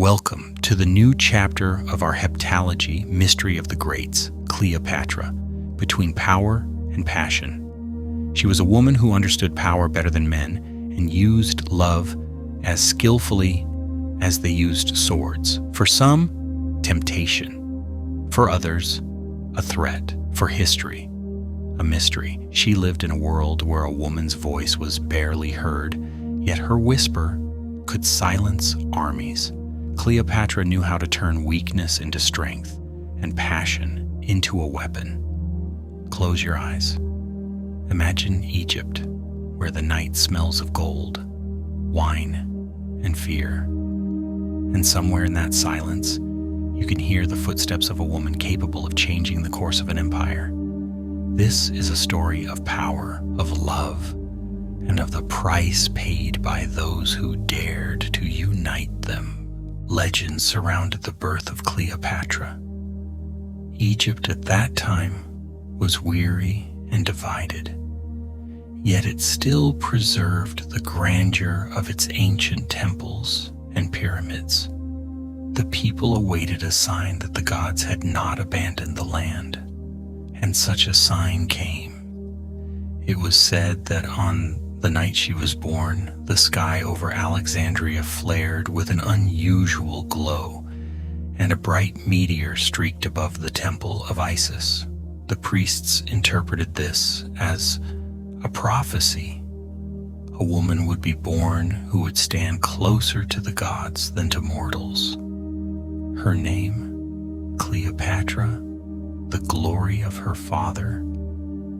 Welcome to the new chapter of our heptalogy, Mystery of the Greats, Cleopatra, between power and passion. She was a woman who understood power better than men and used love as skillfully as they used swords. For some, temptation. For others, a threat. For history, a mystery. She lived in a world where a woman's voice was barely heard, yet her whisper could silence armies. Cleopatra knew how to turn weakness into strength and passion into a weapon. Close your eyes. Imagine Egypt, where the night smells of gold, wine, and fear. And somewhere in that silence, you can hear the footsteps of a woman capable of changing the course of an empire. This is a story of power, of love, and of the price paid by those who dared to unite them. Legends surrounded the birth of Cleopatra. Egypt at that time was weary and divided, yet it still preserved the grandeur of its ancient temples and pyramids. The people awaited a sign that the gods had not abandoned the land, and such a sign came. It was said that on the night she was born, the sky over Alexandria flared with an unusual glow, and a bright meteor streaked above the temple of Isis. The priests interpreted this as a prophecy. A woman would be born who would stand closer to the gods than to mortals. Her name, Cleopatra, the glory of her father,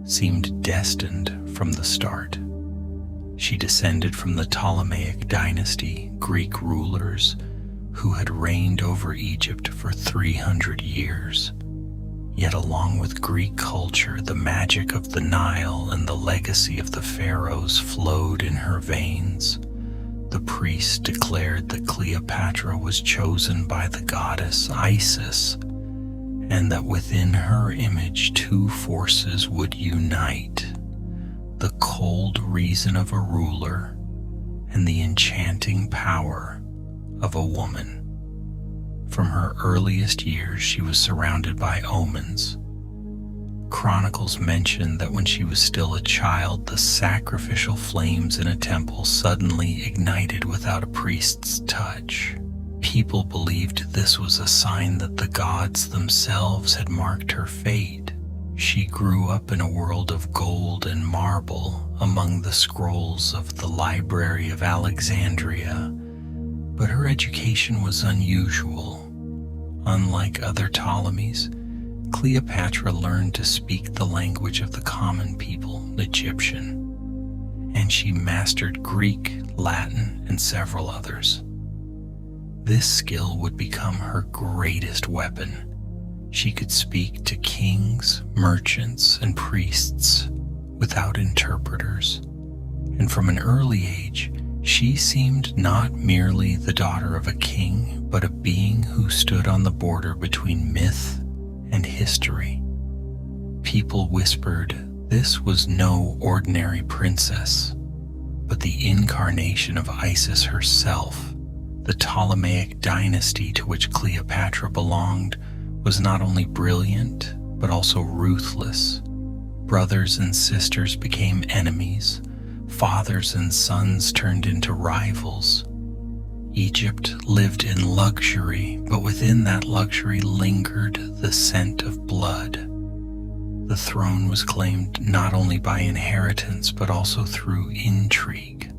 seemed destined from the start. She descended from the Ptolemaic dynasty, Greek rulers who had reigned over Egypt for 300 years. Yet along with Greek culture, the magic of the Nile and the legacy of the pharaohs flowed in her veins. The priests declared that Cleopatra was chosen by the goddess Isis, and that within her image two forces would unite: the cold reason of a ruler and the enchanting power of a woman. From her earliest years, she was surrounded by omens. Chronicles mention that when she was still a child, the sacrificial flames in a temple suddenly ignited without a priest's touch. People believed this was a sign that the gods themselves had marked her fate. She grew up in a world of gold and marble among the scrolls of the Library of Alexandria, but her education was unusual. Unlike other Ptolemies, Cleopatra learned to speak the language of the common people, Egyptian, and she mastered Greek, Latin, and several others. This skill would become her greatest weapon. She could speak to kings, merchants, and priests without interpreters, and from an early age, she seemed not merely the daughter of a king, but a being who stood on the border between myth and history. People whispered this was no ordinary princess, but the incarnation of Isis herself. The Ptolemaic dynasty to which Cleopatra belonged was not only brilliant, but also ruthless. Brothers and sisters became enemies. Fathers and sons turned into rivals. Egypt lived in luxury, but within that luxury lingered the scent of blood. The throne was claimed not only by inheritance, but also through intrigue.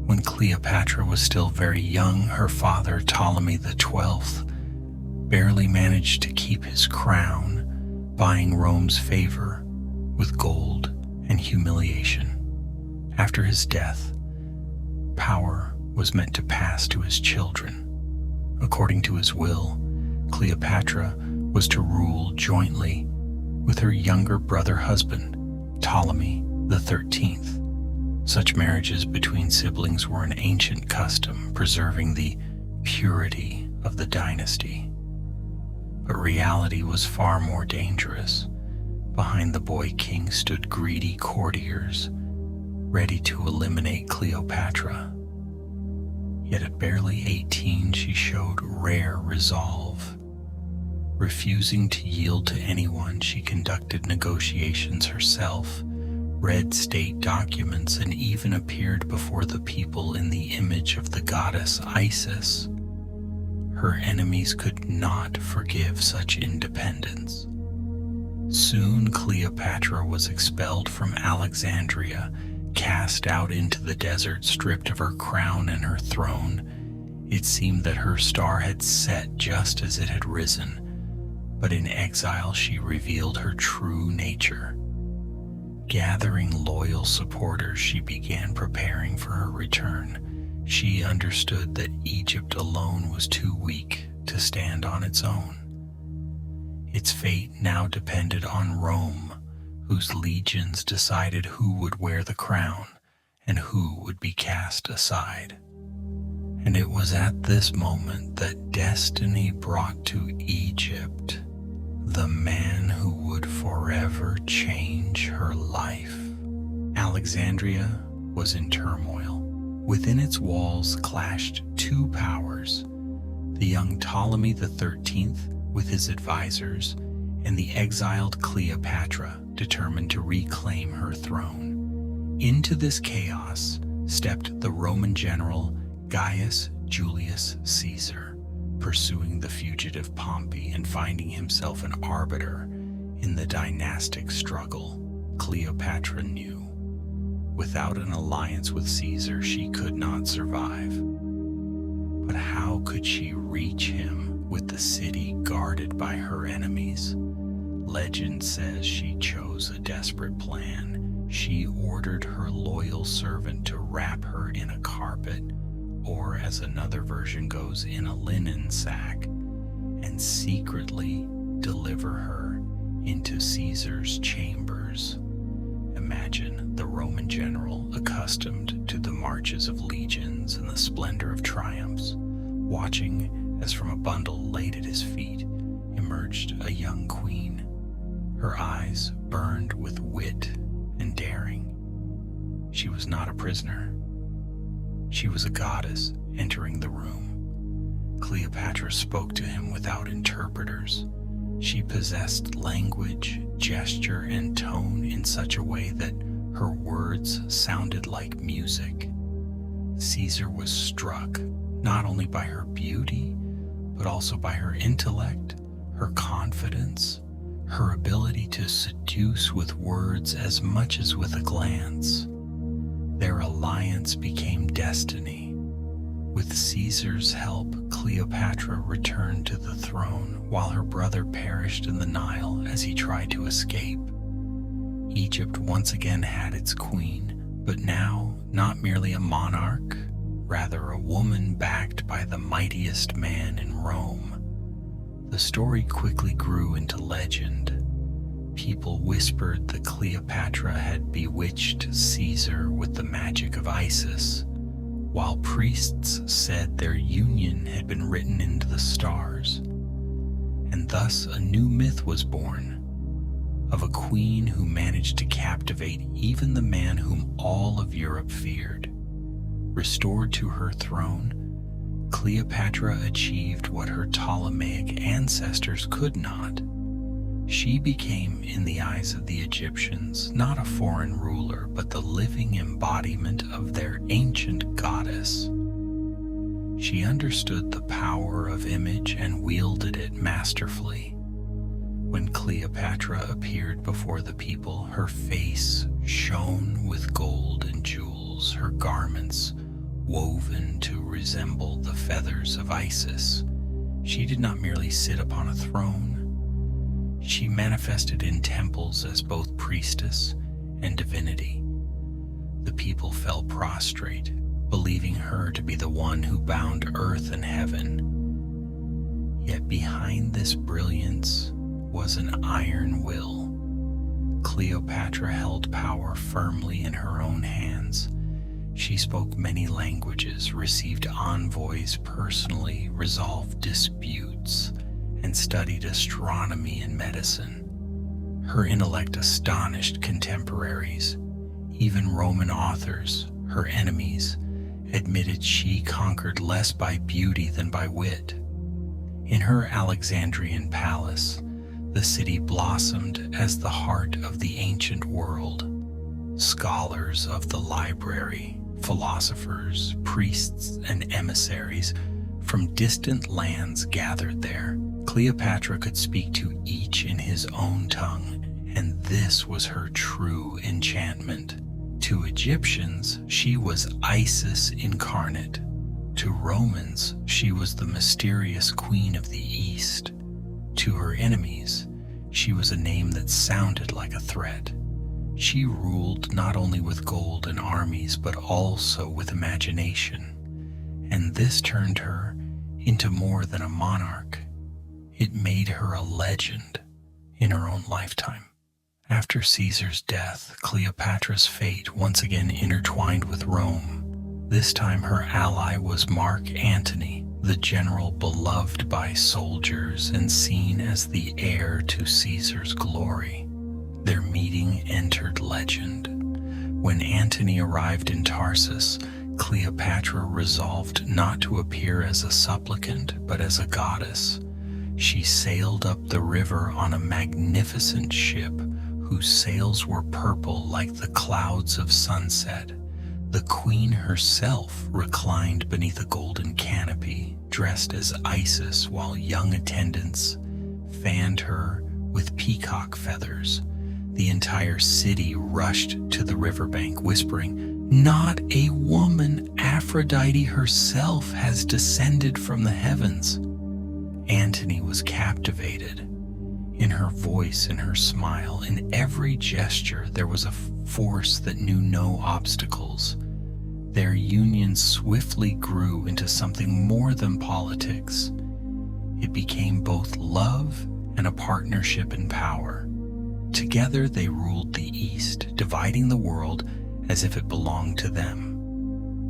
When Cleopatra was still very young, her father, Ptolemy XII, barely managed to keep his crown, buying Rome's favor with gold and humiliation. After his death, power was meant to pass to his children. According to his will, Cleopatra was to rule jointly with her younger brother husband, Ptolemy XIII. Such marriages between siblings were an ancient custom, preserving the purity of the dynasty. But reality was far more dangerous. Behind the boy king stood greedy courtiers, ready to eliminate Cleopatra. Yet at barely 18, she rare resolve. Refusing to yield to anyone, she conducted negotiations herself, read state documents, and even appeared before the people in the image of the goddess Isis. Her enemies could not forgive such independence. Soon Cleopatra was expelled from Alexandria, cast out into the desert, stripped of her crown and her throne. It seemed that her star had set just as it had risen, but in exile she revealed her true nature. Gathering loyal supporters, she began preparing for her return. She understood that Egypt alone was too weak to stand on its own. Its fate now depended on Rome, whose legions decided who would wear the crown and who would be cast aside. And it was at this moment that destiny brought to Egypt the man who would forever change her life. Alexandria was in turmoil. Within its walls clashed two powers, the young Ptolemy XIII with his advisors, and the exiled Cleopatra, determined to reclaim her throne. Into this chaos stepped the Roman general Gaius Julius Caesar, pursuing the fugitive Pompey and finding himself an arbiter in the dynastic struggle. Cleopatra knew, without an alliance with Caesar, she could not survive. But how could she reach him with the city guarded by her enemies? Legend says she chose a desperate plan. She ordered her loyal servant to wrap her in a carpet, or as another version goes, in a linen sack, and secretly deliver her into Caesar's chambers. Imagine the Roman general, accustomed to the marches of legions and the splendor of triumphs, watching as from a bundle laid at his feet emerged a young queen. Her eyes burned with wit and daring. She was not a prisoner. She was a goddess entering the room. Cleopatra spoke to him without interpreters. She possessed language, gesture, and tone in such a way that her words sounded like music. Caesar was struck not only by her beauty, but also by her intellect, her confidence, her ability to seduce with words as much as with a glance. Their alliance became destiny. With Caesar's help, Cleopatra returned to the throne while her brother perished in the Nile as he tried to escape. Egypt once again had its queen, but now not merely a monarch, rather a woman backed by the mightiest man in Rome. The story quickly grew into legend. People whispered that Cleopatra had bewitched Caesar with the magic of Isis, while priests said their union had been written into the stars. And thus a new myth was born, of a queen who managed to captivate even the man whom all of Europe feared. Restored to her throne, Cleopatra achieved what her Ptolemaic ancestors could not. She became, in the eyes of the Egyptians, not a foreign ruler, but the living embodiment of their ancient goddess. She understood the power of image and wielded it masterfully. When Cleopatra appeared before the people, her face shone with gold and jewels, her garments woven to resemble the feathers of Isis. She did not merely sit upon a throne. She manifested in temples as both priestess and divinity. The people fell prostrate, believing her to be the one who bound earth and heaven. Yet behind this brilliance was an iron will. Cleopatra held power firmly in her own hands. She spoke many languages, received envoys personally, resolved disputes, and studied astronomy and medicine. Her intellect astonished contemporaries. Even Roman authors, her enemies, admitted she conquered less by beauty than by wit. In her Alexandrian palace, the city blossomed as the heart of the ancient world. Scholars of the library, philosophers, priests, and emissaries from distant lands gathered there. Cleopatra could speak to each in his own tongue, and this was her true enchantment. To Egyptians, she was Isis incarnate. To Romans, she was the mysterious queen of the East. To her enemies, she was a name that sounded like a threat. She ruled not only with gold and armies, but also with imagination. And this turned her into more than a monarch. It made her a legend in her own lifetime. After Caesar's death, Cleopatra's fate once again intertwined with Rome. This time her ally was Mark Antony, the general beloved by soldiers and seen as the heir to Caesar's glory. Their meeting entered legend. When Antony arrived in Tarsus, Cleopatra resolved not to appear as a supplicant, but as a goddess. She sailed up the river on a magnificent ship whose sails were purple like the clouds of sunset. The queen herself reclined beneath a golden canopy, dressed as Isis, while young attendants fanned her with peacock feathers. The entire city rushed to the riverbank, whispering, "Not a woman, Aphrodite herself has descended from the heavens." Antony was captivated. In her voice, in her smile, in every gesture, there was a force that knew no obstacles. Their union swiftly grew into something more than politics. It became both love and a partnership in power. Together they ruled the East, dividing the world as if it belonged to them.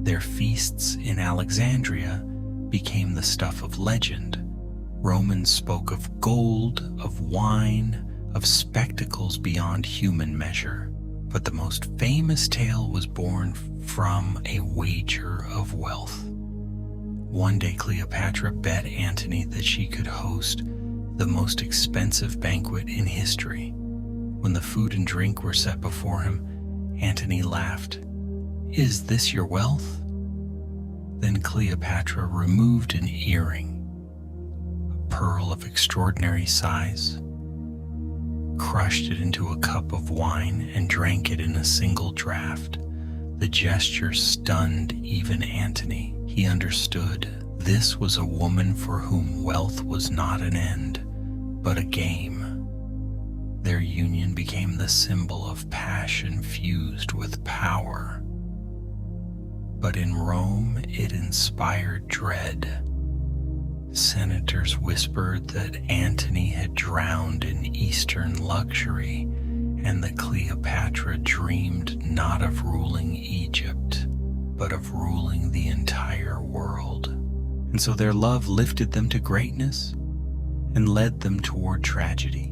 Their feasts in Alexandria became the stuff of legend. Romans spoke of gold, of wine, of spectacles beyond human measure. But the most famous tale was born from a wager of wealth. One day Cleopatra bet Antony that she could host the most expensive banquet in history. When the food and drink were set before him, Antony laughed. "Is this your wealth?" Then Cleopatra removed an earring, a pearl of extraordinary size, crushed it into a cup of wine, and drank it in a single draught. The gesture stunned even Antony. He understood this was a woman for whom wealth was not an end, but a game. Their union became the symbol of passion fused with power. But in Rome, it inspired dread. Senators whispered that Antony had drowned in Eastern luxury, and that Cleopatra dreamed not of ruling Egypt, but of ruling the entire world. And so their love lifted them to greatness and led them toward tragedy.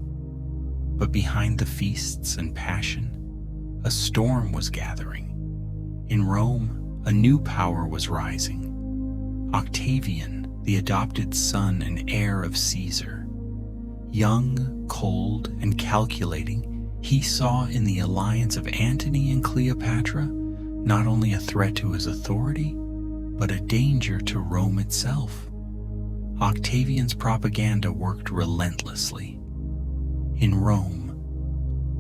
But behind the feasts and passion, a storm was gathering. In Rome, a new power was rising. Octavian, the adopted son and heir of Caesar. Young, cold, and calculating, he saw in the alliance of Antony and Cleopatra not only a threat to his authority, but a danger to Rome itself. Octavian's propaganda worked relentlessly. In Rome,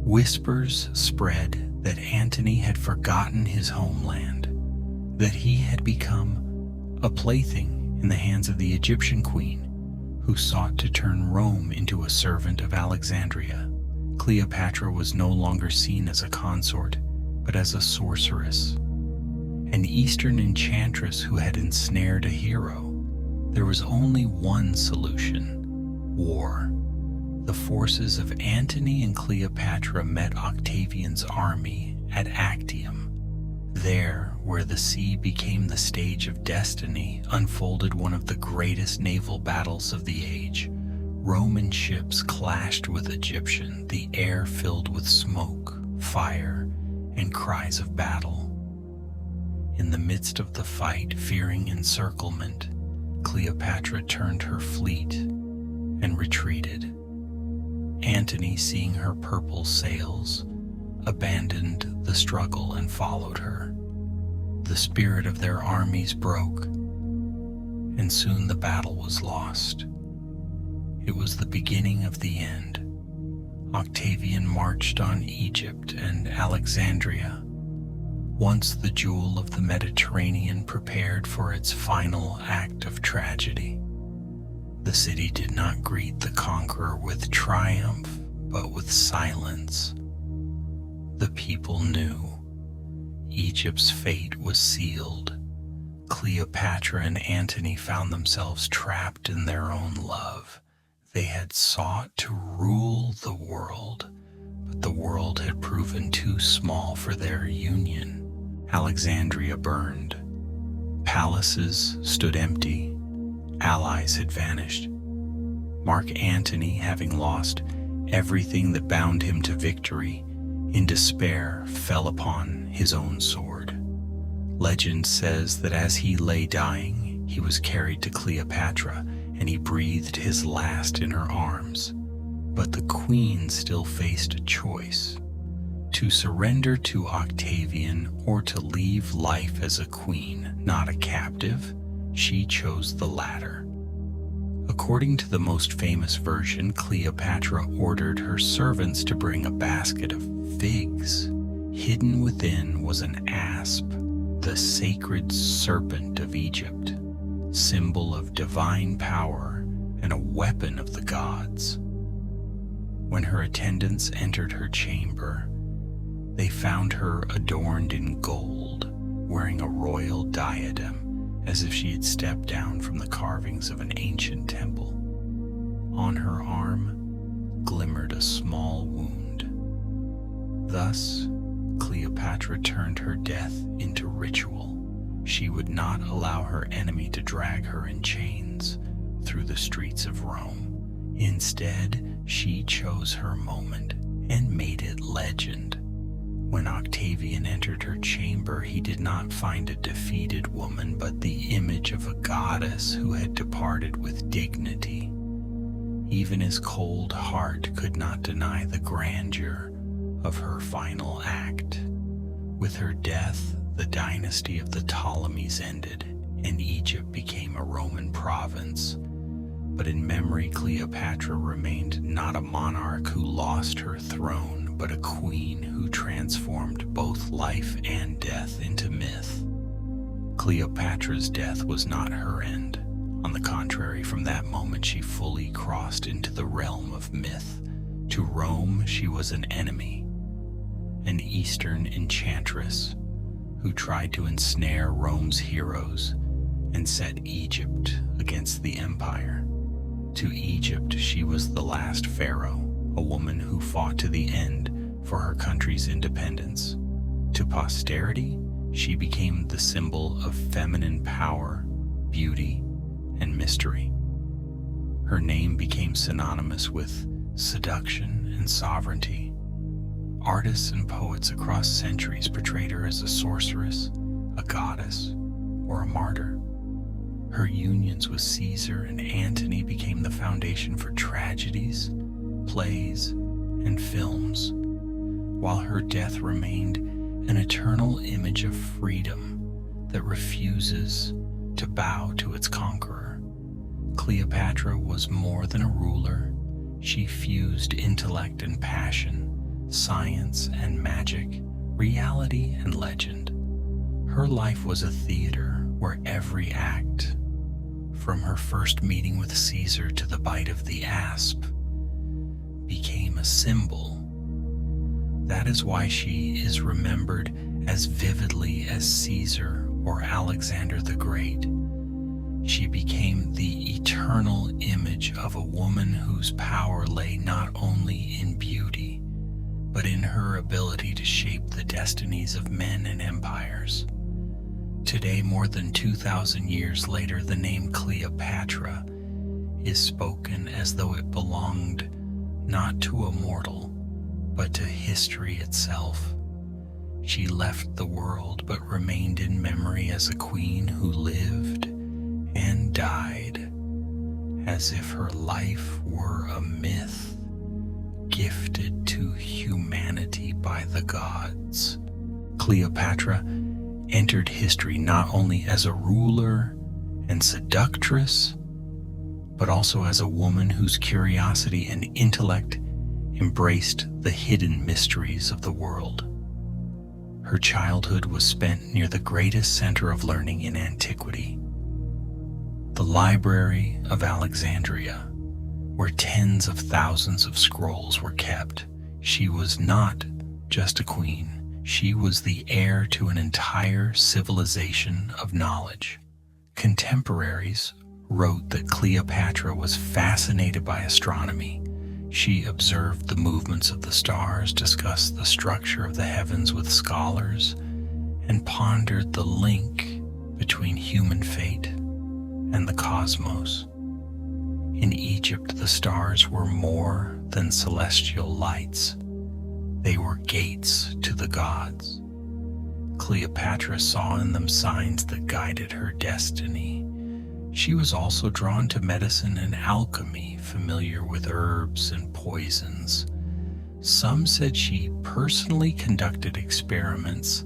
whispers spread that Antony had forgotten his homeland, that he had become a plaything in the hands of the Egyptian queen, who sought to turn Rome into a servant of Alexandria. Cleopatra was no longer seen as a consort, but as a sorceress, an Eastern enchantress who had ensnared a hero. There was only one solution: war. The forces of Antony and Cleopatra met Octavian's army at Actium. There, where the sea became the stage of destiny, unfolded one of the greatest naval battles of the age. Roman ships clashed with Egyptian, the air filled with smoke, fire, and cries of battle. In the midst of the fight, fearing encirclement, Cleopatra turned her fleet and retreated. Antony, seeing her purple sails, abandoned the struggle and followed her. The spirit of their armies broke, and soon the battle was lost. It was the beginning of the end. Octavian marched on Egypt and Alexandria, once the jewel of the Mediterranean, prepared for its final act of tragedy. The city did not greet the conqueror with triumph, but with silence. The people knew Egypt's fate was sealed. Cleopatra and Antony found themselves trapped in their own love. They had sought to rule the world, but the world had proven too small for their union. Alexandria burned. Palaces stood empty. Allies had vanished. Mark Antony, having lost everything that bound him to victory, in despair fell upon his own sword. Legend says that as he lay dying, he was carried to Cleopatra, and he breathed his last in her arms. But the queen still faced a choice: to surrender to Octavian or to leave life as a queen, not a captive. She chose the latter. According to the most famous version, Cleopatra ordered her servants to bring a basket of figs. Hidden within was an asp, the sacred serpent of Egypt, symbol of divine power and a weapon of the gods. When her attendants entered her chamber, they found her adorned in gold, wearing a royal diadem, as if she had stepped down from the carvings of an ancient temple. On her arm glimmered a small wound. Thus, Cleopatra turned her death into ritual. She would not allow her enemy to drag her in chains through the streets of Rome. Instead, she chose her moment and made it legend. When Octavian entered her chamber, he did not find a defeated woman, but the image of a goddess who had departed with dignity. Even his cold heart could not deny the grandeur of her final act. With her death, the dynasty of the Ptolemies ended, and Egypt became a Roman province. But in memory, Cleopatra remained not a monarch who lost her throne, but a queen who transformed both life and death into myth. Cleopatra's death was not her end. On the contrary, from that moment she fully crossed into the realm of myth. To Rome, she was an enemy, an Eastern enchantress who tried to ensnare Rome's heroes and set Egypt against the empire. To Egypt, she was the last pharaoh, a woman who fought to the end for her country's independence. To posterity, she became the symbol of feminine power, beauty, and mystery. Her name became synonymous with seduction and sovereignty. Artists and poets across centuries portrayed her as a sorceress, a goddess, or a martyr. Her unions with Caesar and Antony became the foundation for tragedies, plays, and films, while her death remained an eternal image of freedom that refuses to bow to its conqueror. Cleopatra was more than a ruler. She fused intellect and passion, science and magic, reality and legend. Her life was a theater where every act, from her first meeting with Caesar to the bite of the asp, became a symbol. That is why she is remembered as vividly as Caesar or Alexander the Great. She became the eternal image of a woman whose power lay not only in beauty, but in her ability to shape the destinies of men and empires. Today, more than 2,000 years later, the name Cleopatra is spoken as though it belonged not to a mortal, but to history itself. She left the world, but remained in memory as a queen who lived and died as if her life were a myth gifted to humanity by the gods. Cleopatra entered history not only as a ruler and seductress, but also as a woman whose curiosity and intellect embraced the hidden mysteries of the world. Her childhood was spent near the greatest center of learning in antiquity, the Library of Alexandria, where tens of thousands of scrolls were kept. She was not just a queen, she was the heir to an entire civilization of knowledge. Contemporaries wrote that Cleopatra was fascinated by astronomy. She observed the movements of the stars, discussed the structure of the heavens with scholars, and pondered the link between human fate and the cosmos. In Egypt, the stars were more than celestial lights. They were gates to the gods. Cleopatra saw in them signs that guided her destiny. She was also drawn to medicine and alchemy, familiar with herbs and poisons. Some said she personally conducted experiments,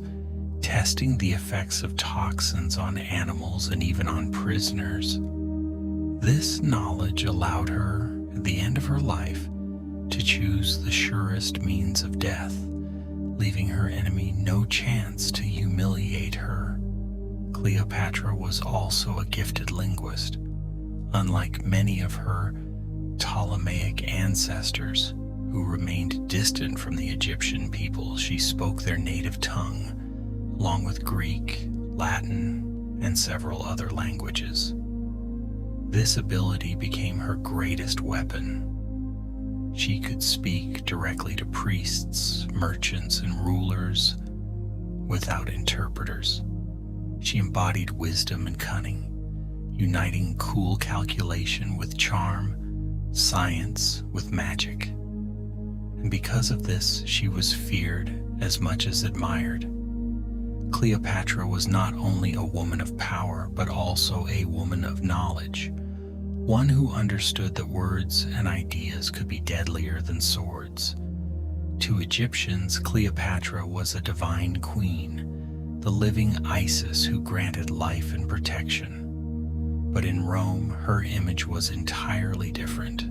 testing the effects of toxins on animals and even on prisoners. This knowledge allowed her, at the end of her life, to choose the surest means of death, leaving her enemy no chance to humiliate her. Cleopatra was also a gifted linguist. Unlike many of her Ptolemaic ancestors who remained distant from the Egyptian people, she spoke their native tongue, along with Greek, Latin, and several other languages. This ability became her greatest weapon. She could speak directly to priests, merchants, and rulers without interpreters. She embodied wisdom and cunning, uniting cool calculation with charm, science with magic. And because of this, she was feared as much as admired. Cleopatra was not only a woman of power, but also a woman of knowledge, one who understood that words and ideas could be deadlier than swords. To Egyptians, Cleopatra was a divine queen, the living Isis who granted life and protection. But in Rome, her image was entirely different,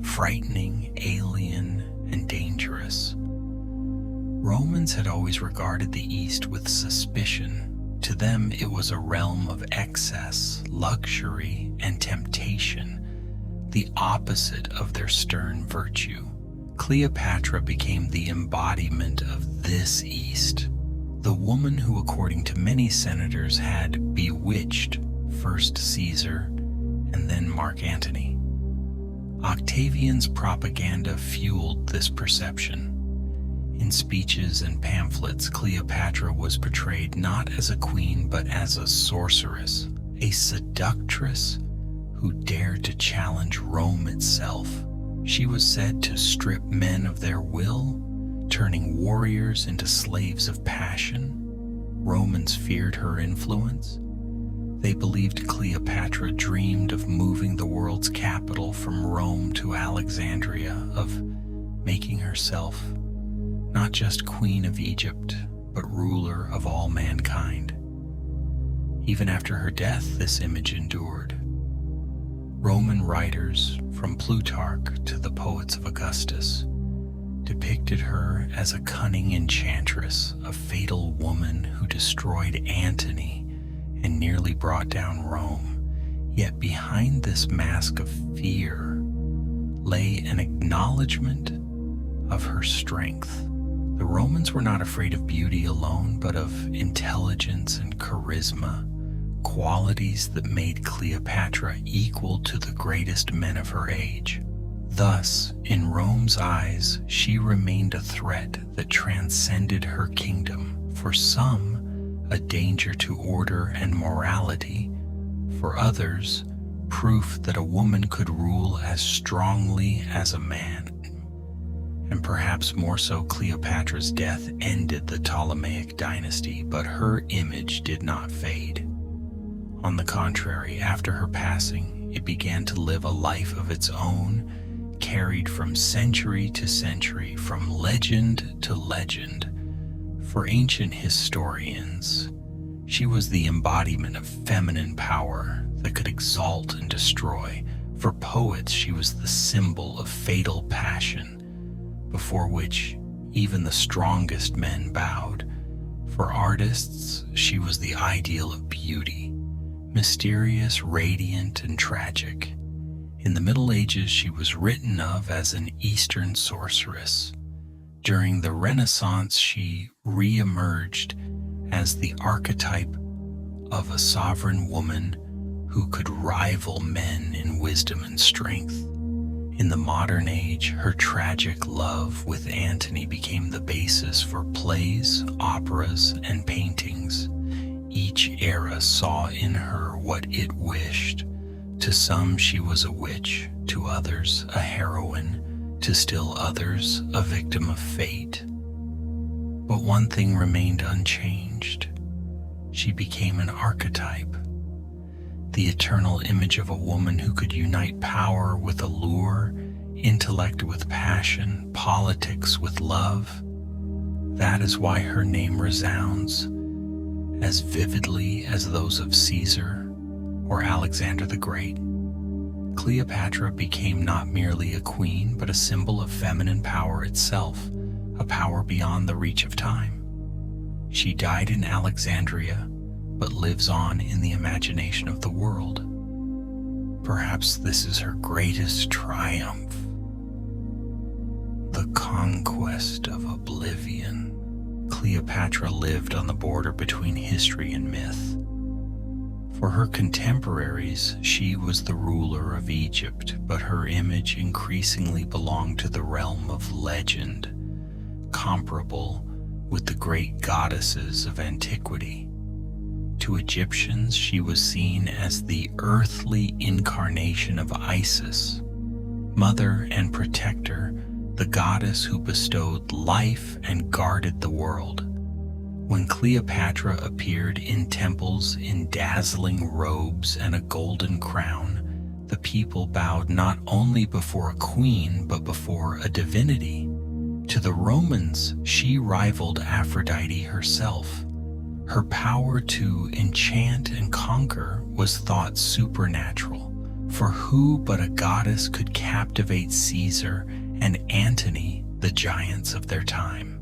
frightening, alien, and dangerous. Romans had always regarded the East with suspicion. To them, it was a realm of excess, luxury, and temptation, the opposite of their stern virtue. Cleopatra became the embodiment of this East, the woman who, according to many senators, had bewitched first Caesar and then Mark Antony. Octavian's propaganda fueled this perception. In speeches and pamphlets, Cleopatra was portrayed not as a queen but as a sorceress, a seductress who dared to challenge Rome itself. She was said to strip men of their will, turning warriors into slaves of passion. Romans feared her influence. They believed Cleopatra dreamed of moving the world's capital from Rome to Alexandria, of making herself not just queen of Egypt, but ruler of all mankind. Even after her death, this image endured. Roman writers, from Plutarch to the poets of Augustus, depicted her as a cunning enchantress, a fatal woman who destroyed Antony and nearly brought down Rome. Yet behind this mask of fear lay an acknowledgement of her strength. The Romans were not afraid of beauty alone, but of intelligence and charisma, qualities that made Cleopatra equal to the greatest men of her age. Thus, in Rome's eyes, she remained a threat that transcended her kingdom. For some, a danger to order and morality. For others, proof that a woman could rule as strongly as a man. And perhaps more so, Cleopatra's death ended the Ptolemaic dynasty, but her image did not fade. On the contrary, after her passing, it began to live a life of its own, carried from century to century, from legend to legend. For ancient historians, she was the embodiment of feminine power that could exalt and destroy. For poets, she was the symbol of fatal passion, before which even the strongest men bowed. For artists, she was the ideal of beauty, mysterious, radiant, and tragic. In the Middle Ages, she was written of as an Eastern sorceress. During the Renaissance, she re-emerged as the archetype of a sovereign woman who could rival men in wisdom and strength. In the modern age, her tragic love with Antony became the basis for plays, operas, and paintings. Each era saw in her what it wished. To some, she was a witch, to others, a heroine, to still others, a victim of fate. But one thing remained unchanged. She became an archetype, the eternal image of a woman who could unite power with allure, intellect with passion, politics with love. That is why her name resounds as vividly as those of Caesar or Alexander the Great. Cleopatra became not merely a queen, but a symbol of feminine power itself, a power beyond the reach of time. She died in Alexandria, but lives on in the imagination of the world. Perhaps this is her greatest triumph, the conquest of oblivion. Cleopatra lived on the border between history and myth. For her contemporaries, she was the ruler of Egypt, but her image increasingly belonged to the realm of legend, comparable with the great goddesses of antiquity. To Egyptians, she was seen as the earthly incarnation of Isis, mother and protector, the goddess who bestowed life and guarded the world. When Cleopatra appeared in temples in dazzling robes and a golden crown, the people bowed not only before a queen, but before a divinity. To the Romans, she rivaled Aphrodite herself. Her power to enchant and conquer was thought supernatural, for who but a goddess could captivate Caesar and Antony, the giants of their time?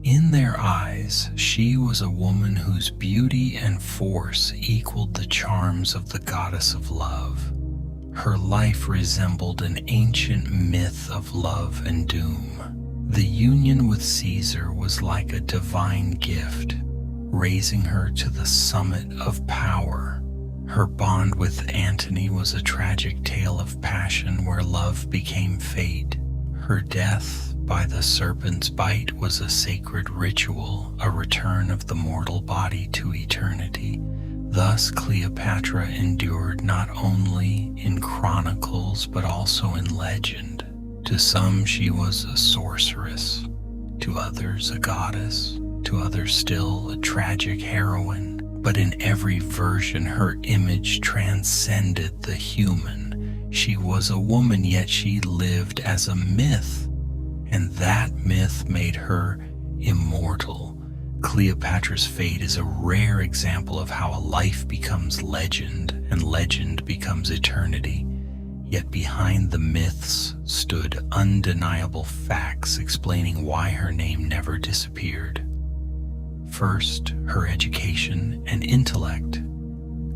In their eyes, she was a woman whose beauty and force equaled the charms of the goddess of love. Her life resembled an ancient myth of love and doom. The union with Caesar was like a divine gift, raising her to the summit of power. Her bond with Antony was a tragic tale of passion where love became fate. Her death by the serpent's bite was a sacred ritual, a return of the mortal body to eternity. Thus, Cleopatra endured not only in chronicles but also in legend. To some, she was a sorceress, to others, a goddess, to others still, a tragic heroine. But in every version, her image transcended the human. She was a woman, yet she lived as a myth, and that myth made her immortal. Cleopatra's fate is a rare example of how a life becomes legend and legend becomes eternity. Yet behind the myths stood undeniable facts explaining why her name never disappeared. First, her education and intellect.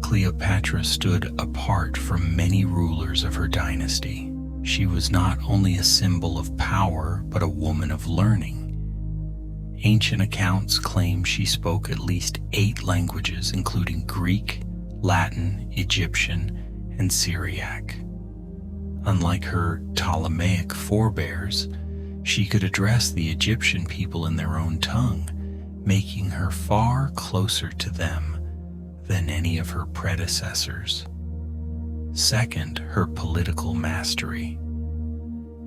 Cleopatra stood apart from many rulers of her dynasty. She was not only a symbol of power, but a woman of learning. Ancient accounts claim she spoke at least 8 languages, including Greek, Latin, Egyptian, and Syriac. Unlike her Ptolemaic forebears, she could address the Egyptian people in their own tongue, making her far closer to them than any of her predecessors. Second, her political mastery.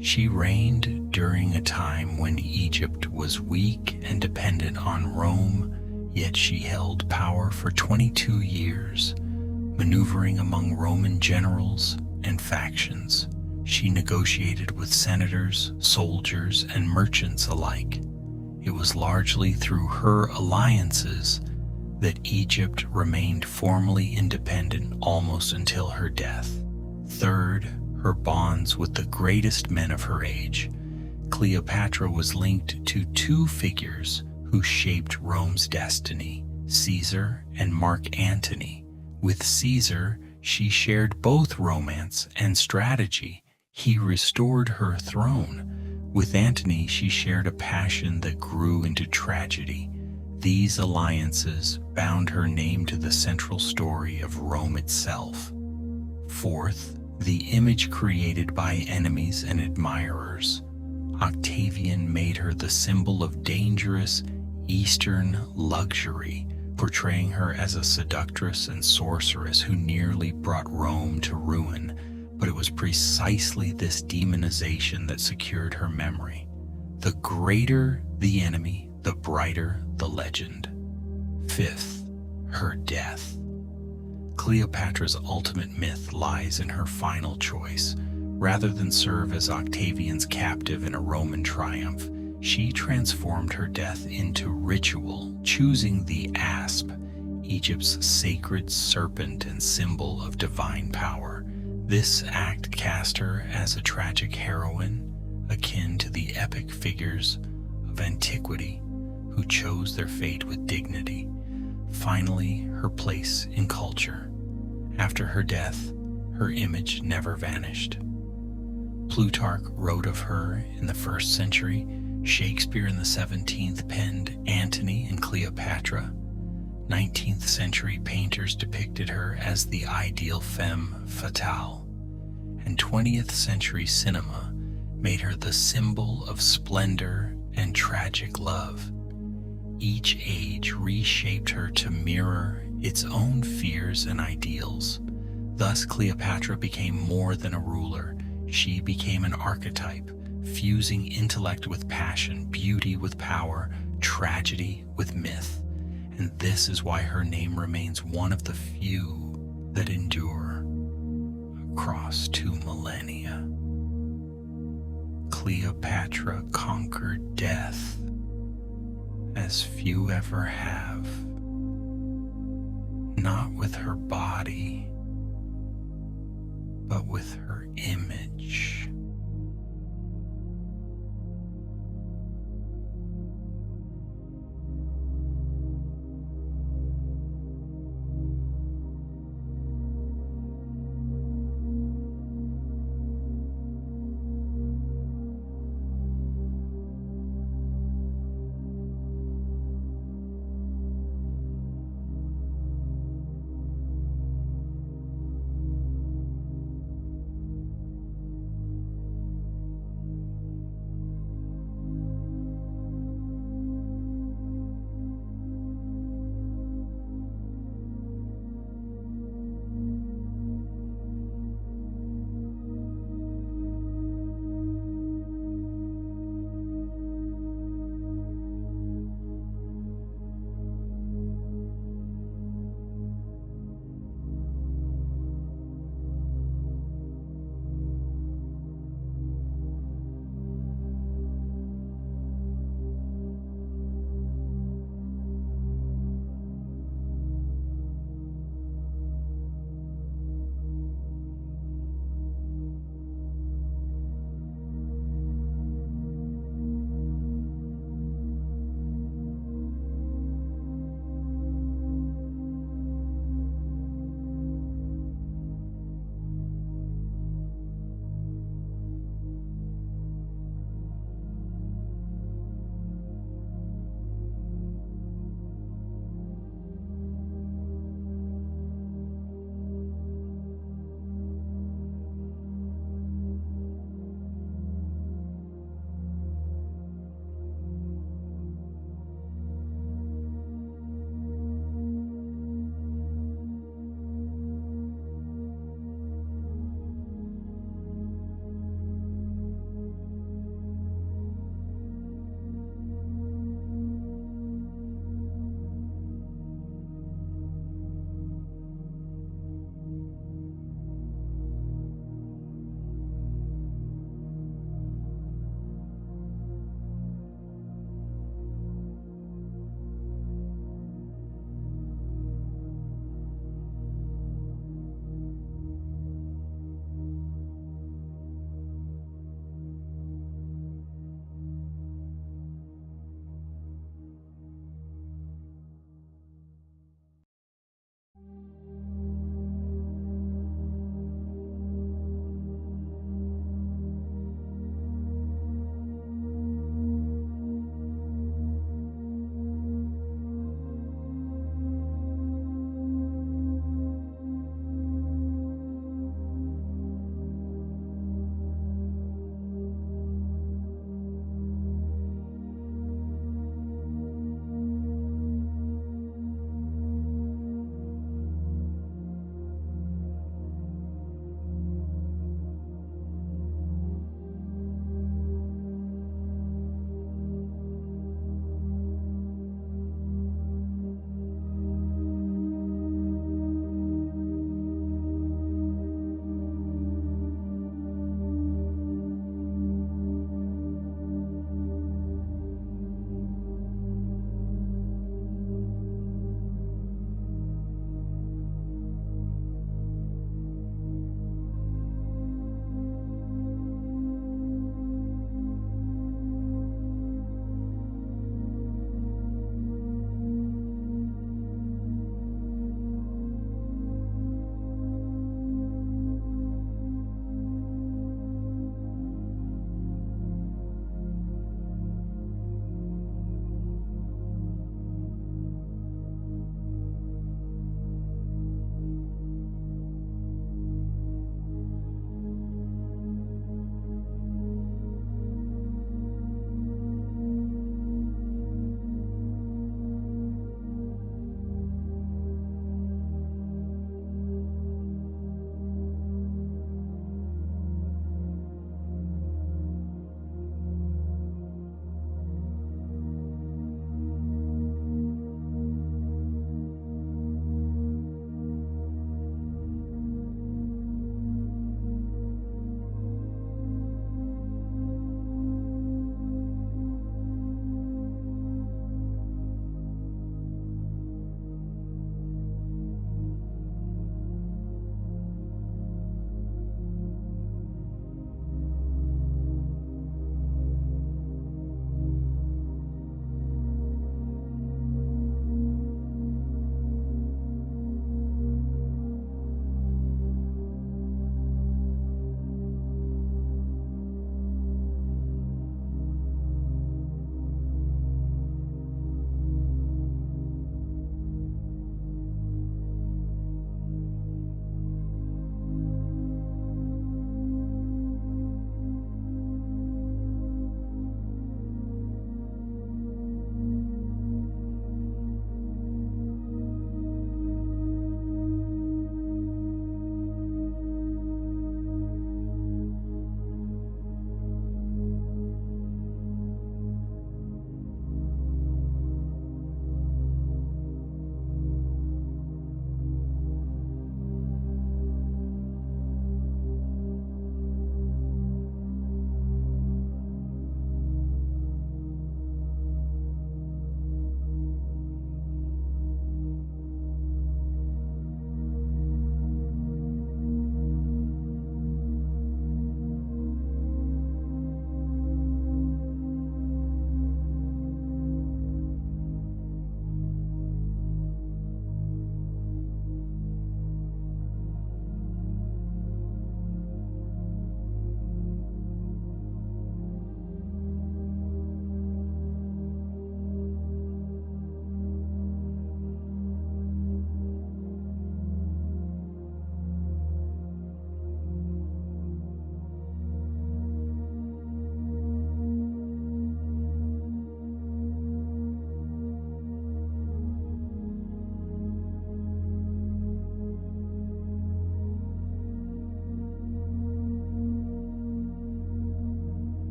She reigned during a time when Egypt was weak and dependent on Rome, yet she held power for 22 years, maneuvering among Roman generals, and factions. She negotiated with senators, soldiers, and merchants alike. It was largely through her alliances that Egypt remained formally independent almost until her death. Third, her bonds with the greatest men of her age. Cleopatra was linked to two figures who shaped Rome's destiny, Caesar and Mark Antony. With Caesar, she shared both romance and strategy. He restored her throne. With Antony, she shared a passion that grew into tragedy. These alliances bound her name to the central story of Rome itself. Fourth, the image created by enemies and admirers. Octavian made her the symbol of dangerous Eastern luxury, portraying her as a seductress and sorceress who nearly brought Rome to ruin. But it was precisely this demonization that secured her memory. The greater the enemy, the brighter the legend. Fifth, her death. Cleopatra's ultimate myth lies in her final choice. Rather than serve as Octavian's captive in a Roman triumph, she transformed her death into ritual, choosing the asp, Egypt's sacred serpent and symbol of divine power. This act cast her as a tragic heroine, akin to the epic figures of antiquity who chose their fate with dignity. Finally, her place in culture. After her death, her image never vanished. Plutarch wrote of her in the 1st century. Shakespeare in the 17th penned Antony and Cleopatra. 19th century painters depicted her as the ideal femme fatale. And 20th century cinema made her the symbol of splendor and tragic love. Each age reshaped her to mirror its own fears and ideals. Thus, Cleopatra became more than a ruler. She became an archetype, fusing intellect with passion, beauty with power, tragedy with myth. And this is why her name remains one of the few that endure across 2 millennia. Cleopatra conquered death as few ever have, not with her body, but with her